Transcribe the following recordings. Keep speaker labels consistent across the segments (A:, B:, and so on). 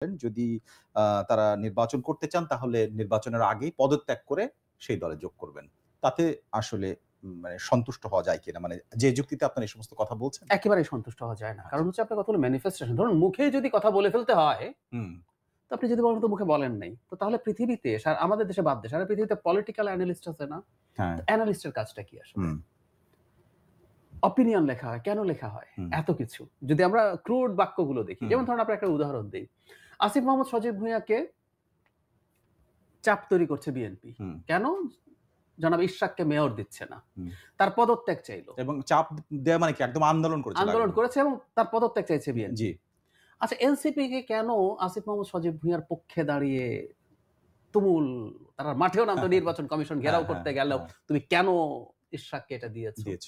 A: যদি তারা নির্বাচন করতে চান তাহলে নির্বাচনের আগেই পদত্যাগ করে সেই দলে যোগ করবেন। তাতে আসলে মানে সন্তুষ্ট হওয়া যায় কিনা? মানে যে যুক্তিতে আপনারা এই সমস্ত কথা বলছেন?
B: একেবারেই সন্তুষ্ট হওয়া যায় না। কারণ হচ্ছে আপনার কতগুলো ম্যানিফেস্টেশন ধরুন মুখেই যদি কথা বলে ফেলতে হয়,
A: হুম,
B: তো আপনি যদি বলেন তো মুখে বলেন নাই। তো তাহলে পৃথিবীতে আমাদের দেশে বাদ দেয়, সারা পৃথিবীতে পলিটিক্যাল অ্যানালিস্ট আছে না?
A: হ্যাঁ,
B: তো অ্যানালিস্টের কাজটা কি আসলে?
A: হুম,
B: অপিনিয়ন লেখা হয়, কেন লেখা হয়?
A: হুম,
B: এত কিছু। যদি আমরা ক্রুড বাক্যগুলো দেখি,
A: হুম,
B: যেমন ধরুন আপনার একটা উদাহরণ দেই। আসিফ মাহমুদ সজীব ভূঁইয়াকে চাপ তৈরি করছে বিএনপি।
A: হুম,
B: কেন? জনাব ইশরাককে মেয়র দিচ্ছে না।
A: হুম।
B: তার পদত্যাগ চাইলো।
A: এবং চাপ দেয়া মানে কি একদম আন্দোলন করেছে
B: আন্দোলন
A: আগে।
B: করেছে এবং তার পদত্যাগ চাইছে
A: জি।
B: বিএনপি। আচ্ছা, এনসিপি কে কেন আসিফ মাহমুদ সজীব ভূঁইয়ার পক্ষে দাঁড়িয়ে তুমুল, তারা মাঠেও নামতো নির্বাচন কমিশন
A: হ্যাঁ,
B: ঘেরাও
A: হ্যাঁ,
B: করতে গেল,
A: হ্যাঁ,
B: তুমি কেন ইশরাককে এটা দিয়েছো?
A: দিয়েছ।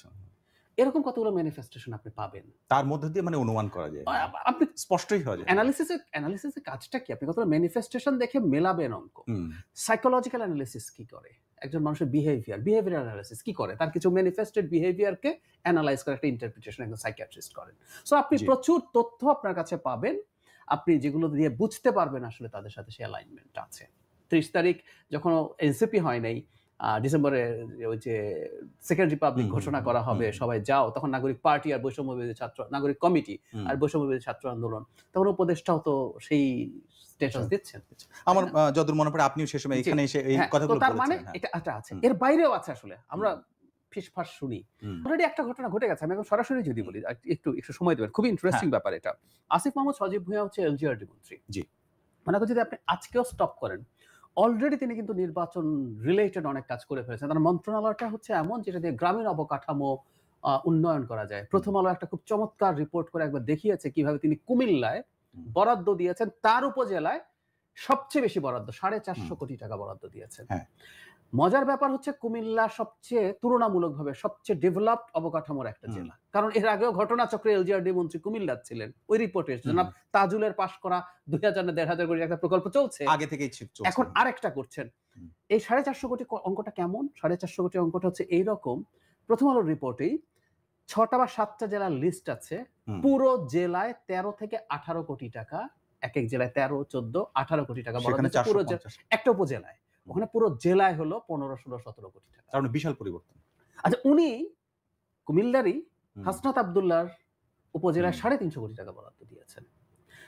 B: এরকম কতগুলো ম্যানিফেস্টেশন আপনি পাবেন।
A: তার মধ্য দিয়ে মানে অনুমান করা যায়।
B: আপনি
A: স্পষ্টই হওয়া যায়।
B: অ্যানালিসিসের কাজটা কি? আপনি কতগুলো ম্যানিফেস্টেশন দেখে মেলাবেন অঙ্ক।
A: হুম,
B: সাইকোলজিক্যাল অ্যানালিসিস কি করে? একজন মানুষের বিহেভিয়ার অ্যানালিসিস কি করে? তার কিছু ম্যানিফেস্টেড বিহেভিয়ারকে এনালাইজ করে একটা ইন্টারপ্রিটেশন একজন সাইকিয়াট্রিস্ট করেন। সো আপনি
A: জি।
B: প্রচুর তথ্য আপনার কাছে পাবেন। আপনি যেগুলো দিয়ে বুঝতে পারবেন আসলে তাদের সাথে সে অ্যালাইনমেন্ট আছে। ৩০ তারিখ যখন এনসিপি হয় নাই, ডিসেম্বরে ওই যে সেকেন্ড রিপাবলিক
A: হুম, হুম,
B: ঘোষণা
A: হুম,
B: করা হবে,
A: হুম,
B: সবাই যাও। তখন নাগরিক পার্টি আর বৈষম্যবিরোধী ছাত্র নাগরিক কমিটি
A: হুম।
B: আর বৈষম্যবিরোধী ছাত্র আন্দোলন, তখন উপদেষ্টাও তো সেই স্ট্যাটাস দিচ্ছেন। তাই
A: আমার
B: না?
A: যতদূর মনে পড়ে আপনিও সে সময়
B: জি।
A: এখানে এসে এই
B: হ্যাঁ, তো
A: কথাগুলো
B: তার মানে
A: বলেছেন। হ্যাঁ।
B: এটা আছে।
A: হুম,
B: এর বাইরেও আছে আসলে। আমরা
A: হুম,
B: ফিসফাস শুনি।
A: হুম,
B: অলরেডি একটা ঘটনা ঘটে গেছে। আমি এখন সরাসরি যদি
A: হুম।
B: বলি, একটু সময় দেবেন। খুবই
A: হ্যাঁ,
B: ইন্টারেস্টিং ব্যাপার এটা। আসিফ মাহমুদ সজীব ভূঁইয়া হচ্ছে এলজিআরডি মন্ত্রী।
A: জি।
B: মনে করেন যদি আপনি আজকেও স্টপ করেন, অলরেডি তিনি কিন্তু নির্বাচন রিলেটেড অনেক কাজ করে ফেলেছেন। তার মন্ত্রণালয়টা হচ্ছে এমন যেটা দিয়ে গ্রামীণ অবকাঠামো উন্নয়ন করা যায়।
A: হুম,
B: প্রথম আলো একটা খুব চমৎকার রিপোর্ট করে একবার দেখিয়েছে কিভাবে তিনি কুমিল্লায়
A: হুম,
B: বরাদ্দ দিয়েছেন। তার উপজেলায় সবচেয়ে বেশি বরাদ্দ,
A: হুম।
B: ৪৫০ কোটি টাকা বরাদ্দ দিয়েছেন।
A: হ্যাঁ,
B: মজার ব্যাপার হচ্ছে কুমিল্লা তুলনামূলকভাবে সবচেয়ে ডেভেলপড অবকাঠামোর একটা
A: হুম,
B: জেলা। কারণ এর আগেও ঘটনাচক্রে এলজিআরডি মন্ত্রী কুমিল্লার ছিলেন। ওই রিপোর্টে এসেছে
A: হুম,
B: জনাব
A: হুম।
B: তাজুলের পাস করা ২০০০ না ১,৫০০ কোটির একটা প্রকল্প চলছে।
A: আগে থেকেই চলছে।
B: এখন আরেকটা করছেন।
A: হুম,
B: এই ৪৫০ কোটি অঙ্কটা কেমন? ৪৫০ কোটি অঙ্কটা হচ্ছে এইরকম। প্রথম আলোর রিপোর্টেই ৬ টা বা ৭ টা জেলার লিস্ট আছে।
A: হুম।
B: পুরো জেলায় ১৩ থেকে ১৮ কোটি টাকা। একেক জেলায় ১৩, ১৪, ১৮ কোটি টাকা বরাদ্দ
A: সেখানে
B: দিয়েছে পুরো
A: ৪৫০।
B: একটা উপজেলায়।
A: হুম।
B: ওখানে পুরো জেলায় হলো ১৫, ১৬, ১৭ কোটি টাকা।
A: তার মানে বিশাল পরিবর্তন।
B: আচ্ছা, উনি কুমিল্লারই
A: হুম,
B: হাসনাত আব্দুল্লাহর উপজেলায়
A: হুম,
B: ৩৫০ কোটি টাকা বরাদ্দ দিয়েছেন।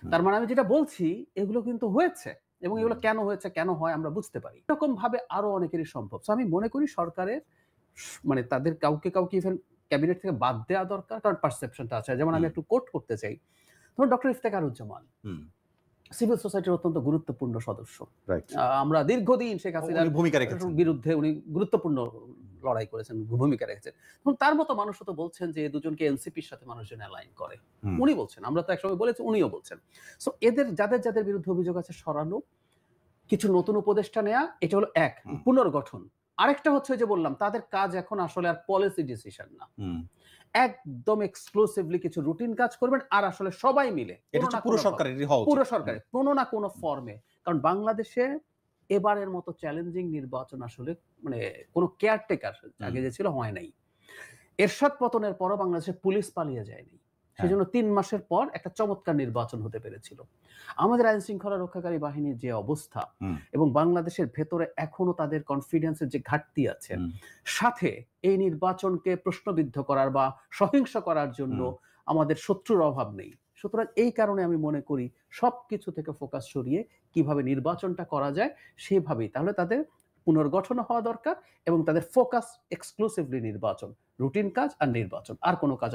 A: হুম,
B: তার মানে আমি যেটা বলছি এগুলো কিন্তু হয়েছে এবং
A: হুম,
B: এগুলো কেন হয়েছে, কেন হয় আমরা বুঝতে পারি। এরকম ভাবে আরো অনেকেরই সম্ভব। সো আমি মনে করি সরকারের মানে তাদের কাউকে ইভেন ক্যাবিনেট থেকে বাদ দেওয়া দরকার। কারণ পারসেপশনটা আছে। যেমন আমি
A: হুম,
B: একটু কোট করতে চাই। ধরুন ডক্টর ইফতেখারুজ্জামান
A: হুম।
B: সিভিল সোসাইটির অত্যন্ত গুরুত্বপূর্ণ সদস্য।
A: রাইট।
B: আমরা দীর্ঘদিন শেখ হাসিনার
A: উনি ভূমিকা রেখেছেন।
B: বিরুদ্ধে উনি গুরুত্বপূর্ণ
A: হুম,
B: লড়াই করেছেন, ভূমিকা রেখেছেন। এবং তার মতো মানুষও তো বলছেন যে, দুজনকে এনসিপির সাথে মানুষজন অ্যালাইন করে।
A: হুম,
B: উনি বলছেন। আমরা তো একসময় বলেছি, উনিও বলছেন। সো এদের যাদের বিরুদ্ধে অভিযোগ আছে সরানো, কিছু নতুন উপদেষ্টা নেয়া, এটা হলো এক,
A: হুম,
B: পুনর্গঠন। আরেকটা হচ্ছে যে বললাম, তাদের কাজ এখন আসলে আর পলিসি ডিসিশন না।
A: হুম।
B: একদম এক্সক্লুসিভলি কিছু রুটিন কাজ করবেন আর আসলে সবাই মিলে
A: এটা
B: কোনো
A: হচ্ছে
B: না
A: পুরো
B: কোনো ভাবে,
A: সরকারেরই হওয়া উচিত।
B: পুরো
A: হুম,
B: সরকারের কোনো না কোনো ফর্মে। কারণ বাংলাদেশে এবারের মতো চ্যালেঞ্জিং নির্বাচন আসলে মানে কোনো কেয়ারটেকার
A: হুম,
B: আগে যে ছিল হয় নাই। এরশাদ পতনের পরও বাংলাদেশের পুলিশ পালিয়ে যায়নি।
A: হ্যাঁ,
B: সেজন্য ৩ মাসের পর একটা চমৎকার নির্বাচন হতে পেরেছিল। আমাদের আইন শৃঙ্খলা রক্ষাকারী বাহিনীর যে অবস্থা
A: হুম,
B: এবং বাংলাদেশের ভেতরে এখনো তাদের কনফিডেন্সের যে ঘাটতি আছে,
A: হুম,
B: সাথে এই নির্বাচনকে প্রশ্নবিদ্ধ করার বা সহিংস করার জন্য
A: হুম।
B: আমাদের শত্রুর অভাব নেই। সুতরাং এই কারণে আমি মনে করি সবকিছু থেকে ফোকাস সরিয়ে কিভাবে নির্বাচনটা করা যায় সেভাবেই। তাহলে তাদের পুনর্গঠন হওয়া দরকার এবং তাদের ফোকাস এক্সক্লুসিভলি নির্বাচন। রুটিন কাজ আর নির্বাচন। আর কোন কাজ